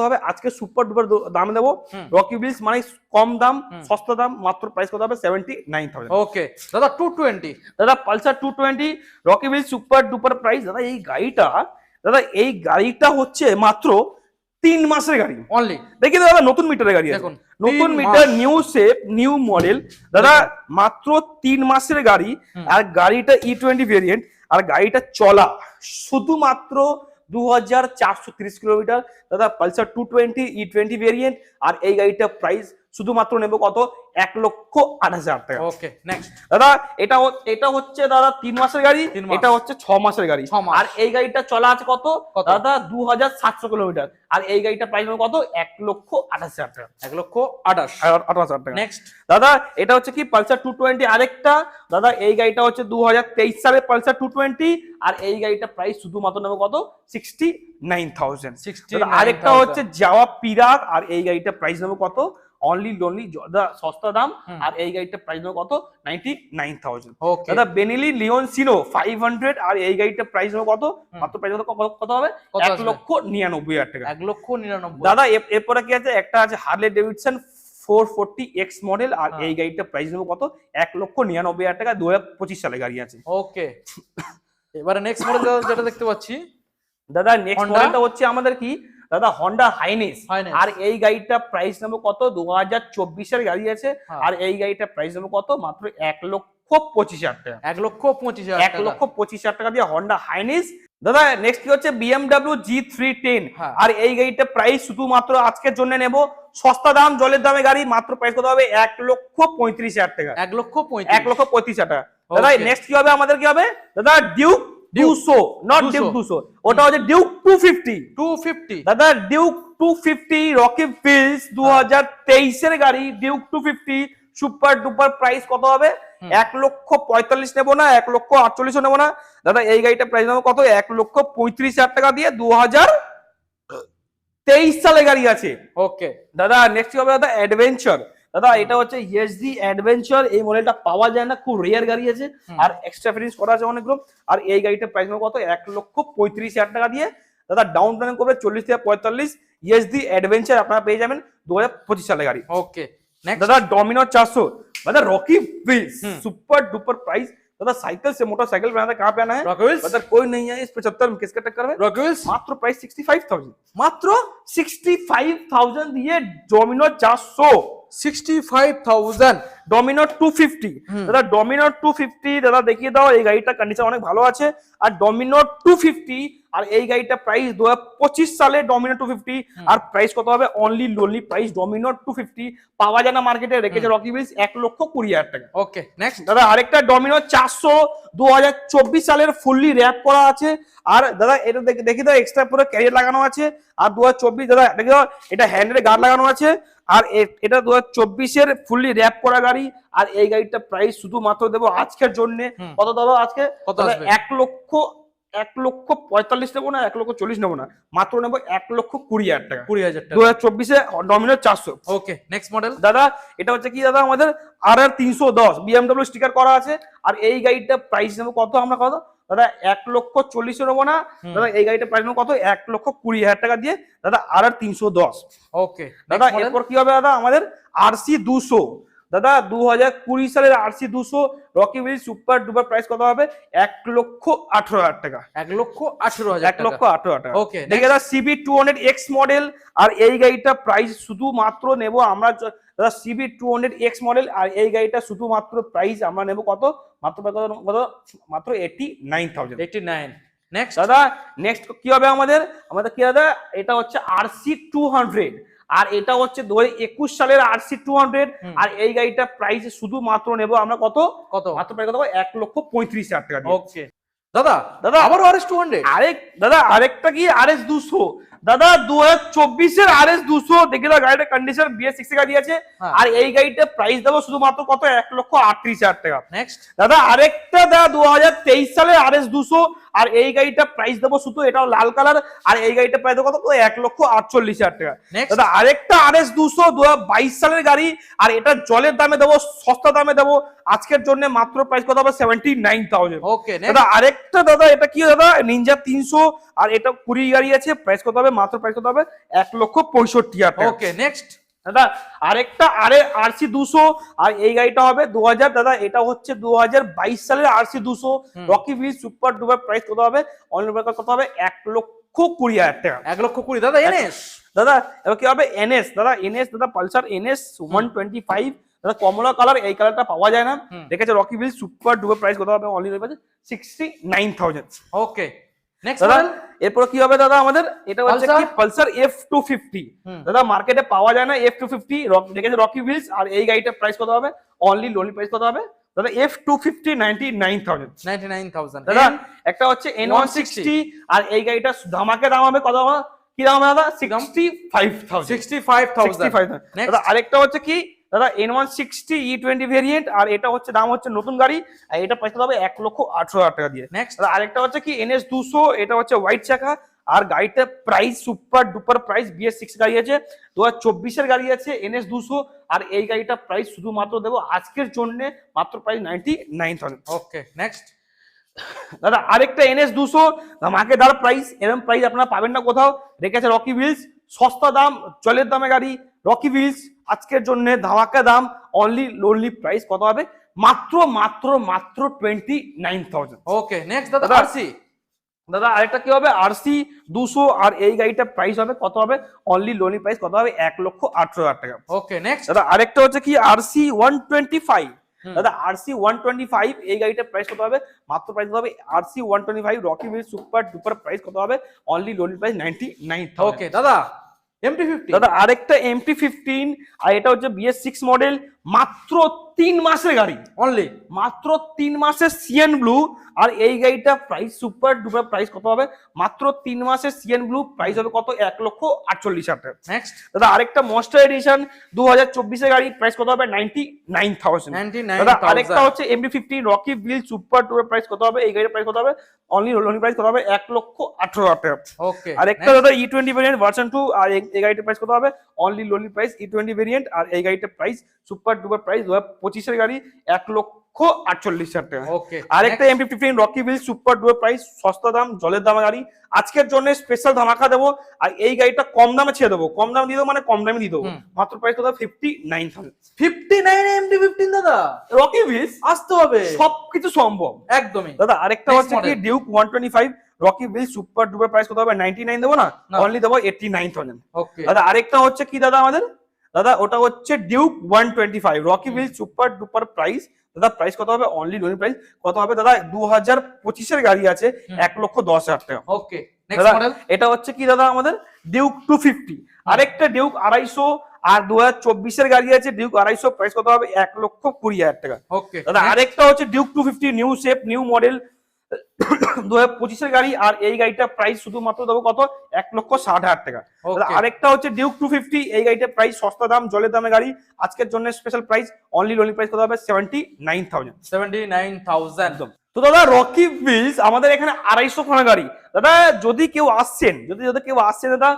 S1: হবে আজকে সুপার ডুপার দাম দেবো। রকি হুইলস মানে কম দাম সস্তা দাম, মাত্র প্রাইস কত হবে? 79,000।
S2: ওকে দাদা 220।
S1: দাদা Pulsar 220 Rocky wheels super duper price. দাদা এই গাড়িটা হচ্ছে মাত্র 3 মাসের গাড়ি অনলি। দেখি দাদা নতুন মিটারের গাড়ি আছে, নতুন meter new shape new model. দাদা মাত্র 3 মাসের গাড়ি। আর গাড়িটা E20 ভেরিয়েন্ট। আর গাড়িটা চলা শুধুমাত্র 2,430 কিলোমিটার। দাদা পালসার 220 E20 ভেরিয়েন্ট। আর এই গাড়িটা প্রাইস শুধুমাত্র নেবো কত 1,28,000 টাকা।
S2: ওকে নেক্সট
S1: দাদা এটা হচ্ছে দাদা 3 মাসের গাড়ি,
S2: 3 মাস।
S1: এটা হচ্ছে 6 মাসের গাড়ি।
S2: 6 মাস।
S1: আর এই গাড়িটা চলা আছে কত
S2: কত?
S1: দাদা 2700 কিলোমিটার। আর এই গাড়িটা প্রাইস হবে কত 1,28,000 টাকা।
S2: 1,28,000
S1: টাকা।
S2: নেক্সট
S1: দাদা এটা হচ্ছে কি পালসার 220 আরেকটা। দাদা এই গাড়িটা হচ্ছে 2023 সালের পালসার 220 আর এই গাড়িটা প্রাইস শুধুমাত্র নেবো কত 69,000।
S2: 69,000
S1: আরেকটা হচ্ছে যাওয়া পিরাক আর এই গাড়িটা প্রাইস নেবো কত অনলি সস্তা দাম। আর এই গাড়িটা প্রাইস নেবো কত 99,000।
S2: ওকে
S1: দাদা বেনেলি লিওন সিনো 500 আর এই গাড়িটা প্রাইস নেবো কত মাত্র প্রাইস কত হবে
S2: কত আসবে?
S1: 1,99,000 টাকা।
S2: 1,99,000
S1: দাদা এরপরে কি আছে একটা আছে হার্লে ডেভিডসন 440X মডেল আর এই গাড়িটা প্রাইস নেবো কত 1,99,000 টাকা। 2025 সালে গাড়ি আছে।
S2: ওকে এবারে নেক্সট মডেল যেটা দেখতে পাচ্ছি
S1: দাদা নেক্সট
S2: Honda?
S1: মডেলটা হচ্ছে আমাদের কি দাদা হন্ডা হাইনেস।
S2: Highness।
S1: আর এই গাড়িটা প্রাইস নেবো কত 2024 এর গাড়ি আছে।
S2: হ্যাঁ।
S1: আর এই গাড়িটা প্রাইস নেবো কত মাত্র 1,25,000 টাকা।
S2: 1,25,000 টাকা
S1: 1,25,000 টাকা দিয়ে হন্ডা হাইনেস। দাদা নেক্সট কি হচ্ছে BMW G310
S2: হ্যাঁ।
S1: আর এই গাড়িটা প্রাইস শুধুমাত্র আজকের জন্য নেব সস্তা দাম জলের দামে গাড়ি মাত্র প্রাইস কত হবে 1,35,000 টাকা।
S2: 1,35,000
S1: 1,35,000 টাকা। দাদা
S2: Okay.
S1: নেক্সট কি হবে আমাদের কি হবে দাদা ডিউক 200 নট
S2: 200
S1: ডিউক 200 ওটা হচ্ছে ডিউক 250।
S2: 250
S1: দাদা ডিউক 250 রকি ফিল্ডস 2023 এর গাড়ি ডিউক 250 সুপার ডুপার প্রাইস কত হবে 1,45,000 নেবো না 1,48,000 নেবো না। দাদা এই গাড়িটা প্রাইস নেবো কত 1,35,000 টাকা দিয়ে 2023 সালে গাড়ি আছে।
S2: ওকে
S1: দাদা নেক্সট হবে দাদা অ্যাডভেঞ্চার। দাদা এটা হচ্ছে ইএসডি অ্যাডভেঞ্চার এই মডেলটা পাওয়া যায় না খুব রেয়ার গাড়ি আছে আর এক্সট্রা ফিটিংস করা আছে অনেকগুলো। আর এই গাড়িটার প্রাইস নেবো কত 1,35,000 টাকা দিয়ে। দাদা ডাউন পেমেন্ট করবে 40 থেকে 45। ইএসডি অ্যাডভেঞ্চার আপনারা পেয়ে যাবেন 2025 সালে গাড়ি।
S2: ওকে নেক্সট
S1: दादा डोमिनोर 400 दादा Rocky wheels super duper price. दादा साइकिल से मोटरसाइकिल बनाना कहाँ पे आना है
S2: रॉकी व्हील्स
S1: दादा कोई नहीं है इस 75 में किसका टक्कर है
S2: रॉकी व्हील्स
S1: मात्र प्राइस 65,000
S2: মাত্র
S1: 65,000 दिए डोमिनोर 400
S2: 65,000
S1: ডমিনোর 250 দাদা ডমিনোর 250 দাদা দেখিয়ে দাও এই গাড়িটা কন্ডিশন অনেক ভালো আছে। আর ডমিনোর 250 আর এই গাড়িটা প্রাইস 2025 সালে ডমিনোর 250 আর প্রাইস কত হবে অনলি লোনলি প্রাইস ডমিনোর 250 পাওয়া যায় না মার্কেটে রেখেছে রকি বিলস 1,20,000 টাকা।
S2: ওকে নেক্সট
S1: দাদা আরেকটা ডমিনোর 400 2024 সালের ফুললি র‍্যাপ করা আছে। আর দাদা এটা দেখি দাও এক্সট্রা পুরো ক্যারিয়ার লাগানো আছে। আর 2024 দাদা দেখি দাও এটা হ্যান্ডেলে গার্ড লাগানো আছে। আর এটা 2024 এর ফুললি র‍্যাপ করা গাড়ি। আর এই গাড়িটা প্রাইস শুধুমাত্র দেবো আজকের জন্য কত দেবো আজকে
S2: কত আসবে
S1: 1,45,000 নেবো না 1,40,000 নেবো না মাত্র নেবো 1,20,000 টাকা
S2: 20,000 টাকা
S1: 2024 এ ডমিনোর 400।
S2: ওকে নেক্সট মডেল
S1: দাদা এটা হচ্ছে কি দাদা আমাদের RR 310 BMW স্টিকার করা আছে। আর এই গাড়িটা প্রাইস নেবো কত আমরা কত দাদা 1,40,000 নেবো না দাদা এই গাড়িটা প্রাইস নেবো কত 1,20,000 টাকা দিয়ে দাদা RR 310।
S2: ওকে
S1: দাদা এরপর কি হবে দাদা আমাদের RC 200 দাদা 2020 সালের RC 200 Rocky will super duper price কত হবে 1,18,000 টাকা
S2: 1,18,000
S1: 1,18,000 টাকা।
S2: ওকে
S1: দেখে দাদা CB 200X মডেল আর এই গাড়িটা প্রাইস শুধুমাত্র নেব আমরা দাদা CB 200X মডেল আর এই গাড়িটা শুধুমাত্র প্রাইস আমরা নেব কত মাত্র মাত্র 89,000
S2: 89 নেক্সট
S1: দাদা নেক্সট কি হবে আমাদের কি দাদা এটা হচ্ছে RC 200 আর এটা হচ্ছে 2021 সালের RC 200 আর এই গাড়িটা প্রাইস শুধুমাত্র নেব আমরা কত মাত্র প্রাইস কত 1,35,000 টাকা দিয়ে।
S2: ওকে দাদা আবার RS 200
S1: দাদা আরেকটা কি RS 200 দাদা 2024 এর RS 200 দেখে দাও গাড়িটার কন্ডিশন BS6 এর গাড়ি আছে। আর এই গাড়িটা প্রাইস দেবো শুধুমাত্র কত 1,38,000 টাকা।
S2: নেক্সট
S1: দাদা আরেকটা দাদা 2023 সালের RS 200 আর এই গাড়িটা প্রাইস দেবো শুধু এটাও লাল কালার আর এই গাড়িটা প্রাইস দেবো কত 1,48,000 টাকা। দাদা আরেকটা RS 200 2022 সালের গাড়ি আর এটা জলের দামে দেবো সস্তা দামে দেবো আজকের জন্য মাত্র প্রাইস কত হবে 79,000।
S2: ওকে
S1: দাদা আরেকটা দাদা এটা কি দাদা নিনজা 300 আর এটা 20 গাড়ি আছে প্রাইস কত হবে মাত্র প্রাইস কত হবে 1,65,000 টাকা।
S2: ওকে নেক্সট
S1: দাদা আরেকটা RC 200 আর এই গাড়িটা হবে 2000 দাদা এটা হচ্ছে 2022 সালের RC 200 Rocky V super duper price কত হবে অনলাইন কত হবে 1,20,000 টাকা
S2: 1,20,000 দাদা NS
S1: দাদা এবার কি হবে NS দাদা পালসার NS 125 দাদা কমলা কালার এই কালারটা পাওয়া যায় না দেখেছে Rocky V super duper price কত হবে অনলাইন 69,000।
S2: ওকে নেক্সট
S1: দাদা
S2: মডেল
S1: এরপর কি হবে দাদা আমাদের, এটা হচ্ছে কি
S2: Pulsar?
S1: Pulsar F250। দাদা মার্কেটে পাওয়া যায় না F250, দেখেছে রকি হুইলস, আর এই গাড়িটার প্রাইস কত হবে, অনলি লোনলি প্রাইস কত হবে দাদা, F250 99,000।
S2: 99,000
S1: দাদা একটা হচ্ছে N160, আর এই গাড়িটা ধামাকে দাম হবে কত, কি দাম হবে দাদা, 65,000।
S2: 65,000
S1: দাদা আরেকটা হচ্ছে কি দাদা N160 E20 ভেরিয়েন্ট, আর এটা হচ্ছে দাম হচ্ছে নতুন গাড়ি, আর এটা প্রাইস কত হবে 1,18,000 টাকা দিয়ে।
S2: নেক্সট
S1: দাদা আরেকটা হচ্ছে কি NS200, এটা হচ্ছে হোয়াইট চাকা, আর গাড়িটা price super duper price, BS6 গাড়ি আছে, 2024 এর গাড়ি আছে NS200, আর এই গাড়িটা প্রাইস শুধুমাত্র দেবো আজকের জন্য মাত্র প্রাইস 99,000।
S2: ওকে নেক্সট
S1: দাদা আরেকটা NS200 ধামাকেদার প্রাইস, এরকম প্রাইস আপনারা পাবেন না কোথাও, রেখেছে রকি হুইলস, সস্তা দাম, জলের দামে গাড়ি, রকি হুইলস আজকের জন্য ধামাকা দাম, অনলি লোনলি প্রাইস কত হবে, মাত্র মাত্র মাত্র 29,000।
S2: ওকে নেক্সট দাদা
S1: দাদা,
S2: আরসি।
S1: দাদা আরেকটা কি হবে RC 200, আর এই গাড়িটা প্রাইস হবে কত হবে, অনলি লোনলি প্রাইস কত হবে 1,18,000 টাকা।
S2: ওকে নেক্সট
S1: দাদা আরেকটা হচ্ছে কি RC 125। দাদা RC 125 এই গাড়িটার প্রাইস কত হবে, মাত্র প্রাইস কত হবে RC 125 Rocky wheel super duper price কত হবে, অনলি লোনলি প্রাইস 99,000।
S2: ওকে দাদা MT-50
S1: দাদা আরেকটা MT-15, আর এটা হচ্ছে BS6 মডেল, মাত্র 3 মাসের গাড়ি,
S2: অনলি
S1: মাত্র 3 মাসের সিএন ব্লু, আর এই গাড়িটা প্রাইস সুপার ডুপার প্রাইস কত হবে, মাত্র 3 মাসের সিএন ব্লু প্রাইস হবে কত, 1,48,000 টাকা।
S2: নেক্সট
S1: দাদা আরেকটা মনস্টার এডিশন 2024 এর গাড়ি, প্রাইস কত হবে 99,000। দাদা আরেকটা
S2: 99,000
S1: হচ্ছে MT-15 রকি হুইল সুপার টুর প্রাইস কত হবে, এই গাড়ির প্রাইস কত হবে, অনলি লোনলি প্রাইস কত হবে 1,18,000 টাকা।
S2: ওকে
S1: আরেকটা দাদা E20 ভেরিয়েন্ট ভার্সন 2, আর এই গাড়িটার প্রাইস কত হবে, only lonely price E20 variant, আর এই গাড়িটার প্রাইস সুপার ডুপার প্রাইস 2025 এর গাড়ি 1,48,000 টাকা।
S2: ওকে
S1: আরেকটা MT-15 Rocky wheel super duper price, সস্তা দাম, জলের দামে গাড়ি, আজকের জন্য স্পেশাল ধামাকা দেবো, আর এই গাড়িটা কম দামে ছেড়ে দেবো, কম দামে দিয়ে দেবো মানে কম দামে দিয়ে দেবো, মাত্র প্রাইস কত 59,000।
S2: 59 MT-15 দাদা
S1: রকি হুইলস
S2: আসতে হবে,
S1: সবকিছু সম্ভব
S2: একদমই।
S1: দাদা। আরেকটা
S2: Next
S1: হচ্ছে কি
S2: model।
S1: Duke 125 Rocky wheel super duper price কত হবে, 99 দেবো না,
S2: না।
S1: অনলি দেবো 89,000।
S2: ওকে
S1: দাদা আরেকটা হচ্ছে কি দাদা আমাদের, দাদা ওটা হচ্ছে Duke 125 Rocky wheel super duper price, দাদা প্রাইস কত হবে, অনলি লোন প্রাইস কত হবে দাদা, 2025 এর গাড়ি আছে, 1,10,000 টাকা।
S2: ওকে নেক্সট
S1: দাদা
S2: মডেল
S1: এটা হচ্ছে কি দাদা আমাদের ডিউক 250, আরেকটা ডিউক 250, আর 2024 এর গাড়ি আছে ডিউক 250, প্রাইস কত হবে 1,20,000 টাকা।
S2: ওকে
S1: দাদা আরেকটা হচ্ছে Duke 250 new shape new model 2025 এর গাড়ি, আর এই গাড়িটা প্রাইস শুধুমাত্র দেবো কত, 1,60,000 টাকা। দাদা আরেকটা হচ্ছে ডিউক 250, এই গাড়িটার প্রাইস সস্তা দাম, জলের দামে গাড়ি, আজকের জন্য special price, only lonely price কত হবে 79,000।
S2: 79,000
S1: একদম। তো দাদা রকি হুইলস আমাদের এখানে 250 খানা গাড়ি, দাদা যদি কেউ আসছেন, যদি কেউ আসছেন দাদা,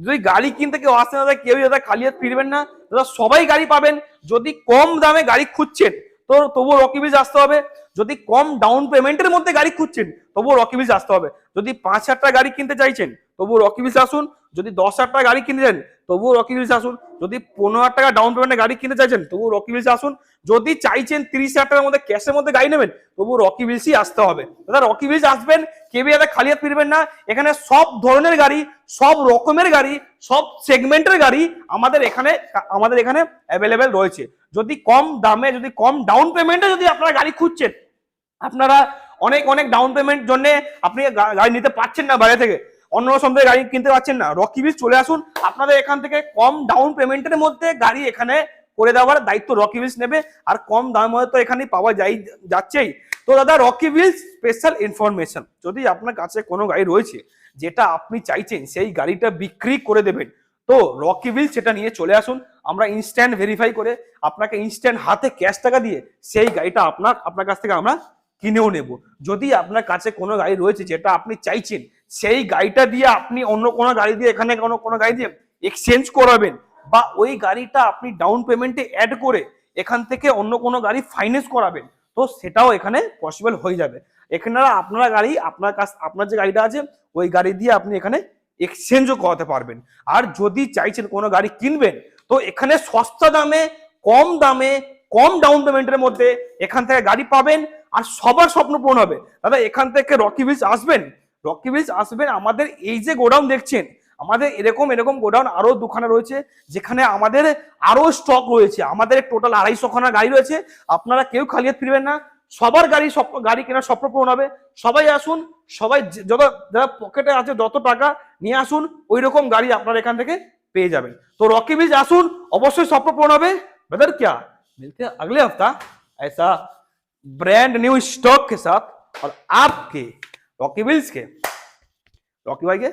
S1: যদি গাড়ি কিনতে কেউ আসছেন দাদা, কেউ দাদা খালি হাত ফিরবেন না দাদা, সবাই গাড়ি পাবেন। যদি কম দামে গাড়ি খুঁজছেন তো তবুও রকি হুইলস আসতে হবে, যদি কম ডাউন পেমেন্টের মধ্যে গাড়ি খুঁজছেন তবুও রকি হুইলস আসতে হবে, যদি 5,000 টাকা গাড়ি কিনতে চাইছেন তবুও রকি হুইলস আসুন, যদি 10,000 টাকা গাড়ি কিনতে চান তবুও রকি হুইলস আসুন, যদি 15,000 টাকা ডাউন পেমেন্টে গাড়ি কিনতে চাইছেন তবুও রকি হুইলস আসুন, যদি চাইছেন 30,000 টাকার মধ্যে ক্যাশের মধ্যে গাড়ি নেবেন তবুও রকি হুইলসই আসতে হবে। দাদা রকি হুইলস আসবেন, কেবি দাদা খালি হাত ফিরবেন না, এখানে সব ধরনের গাড়ি, সব রকমের গাড়ি, সব সেগমেন্টের গাড়ি আমাদের এখানে অ্যাভেলেবেল রয়েছে। যদি কম দামে, যদি কম ডাউন পেমেন্টে যদি আপনারা গাড়ি খুঁজছেন, আপনারা অনেক অনেক ডাউন পেমেন্ট জন্য আপনি গাড়ি নিতে পারছেন না বাইরে থেকে, অন্য সন্ধ্যে গাড়ি কিনতে পারছেন না, রকি হুইলস চলে আসুন, আপনাদের এখান থেকে কম ডাউন পেমেন্টের মধ্যে গাড়ি এখানে করে দেওয়ার দায়িত্ব রকি হুইলস নেবে, আর কম দাম হয়তো এখানে পাওয়া যাচ্ছেই। তো দাদা রকি হুইলস স্পেশাল ইনফরমেশন, যদি আপনার কাছে কোনো গাড়ি রয়েছে যেটা আপনি চাইছেন সেই গাড়িটা বিক্রি করে দেবেন, তো রকি হুইলস সেটা নিয়ে চলে আসুন, আমরা ইনস্ট্যান্ট ভেরিফাই করে আপনাকে ইনস্ট্যান্ট হাতে ক্যাশ টাকা দিয়ে সেই গাড়িটা আপনার কাছ থেকে আমরা কিনেও নেব। যদি আপনার কাছে কোনো গাড়ি রয়েছে যেটা আপনি চাইছেন সেই গাড়িটা দিয়ে আপনি অন্য কোনো গাড়ি দিয়ে এখানে কোনো গাড়ি দিয়ে এক্সচেঞ্জ করাবেন, বা ওই গাড়িটা আপনি ডাউন পেমেন্টে অ্যাড করে এখান থেকে অন্য কোনো গাড়ি ফাইন্যান্স করাবেন, তো সেটাও এখানে পসিবল হয়ে যাবে। এখানে আপনারা গাড়ি আপনার যে গাড়িটা আছে ওই গাড়ি দিয়ে আপনি এখানে এক্সচেঞ্জও করাতে পারবেন। আর যদি চাইছেন কোনো গাড়ি কিনবেন তো এখানে সস্তা দামে কম ডাউন পেমেন্টের মধ্যে এখান থেকে গাড়ি পাবেন, আর সবার স্বপ্ন পূরণ হবে। দাদা এখান থেকে রকি হুইলস আসবেন, আমাদের এই যে গোডাউন দেখছেন, আমাদের এরকম গোডাউন আরো দুখানা রয়েছে যেখানে আমাদের আরো স্টক রয়েছে, আমাদের টোটাল 250 খানা গাড়ি রয়েছে, আপনারা কেউ খালি হাত ফিরবেন না, সবার গাড়ি কেনার স্বপ্ন পূরণ হবে। সবাই আসুন, সবাই যত যারা পকেটে আছে যত টাকা নিয়ে আসুন, ওই রকম গাড়ি আপনারা এখান থেকে পেয়ে যাবেন। তো রকি व्हील्स আসুন, অবশ্যই স্বপ্ন পূরণ হবে। ब्रदर क्या मिलते हैं अगले हफ्ता ऐसा ब्रांड न्यू स्टॉक के साथ, और आपके रॉकी व्हील्स के रॉकी भाई के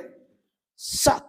S1: साथ।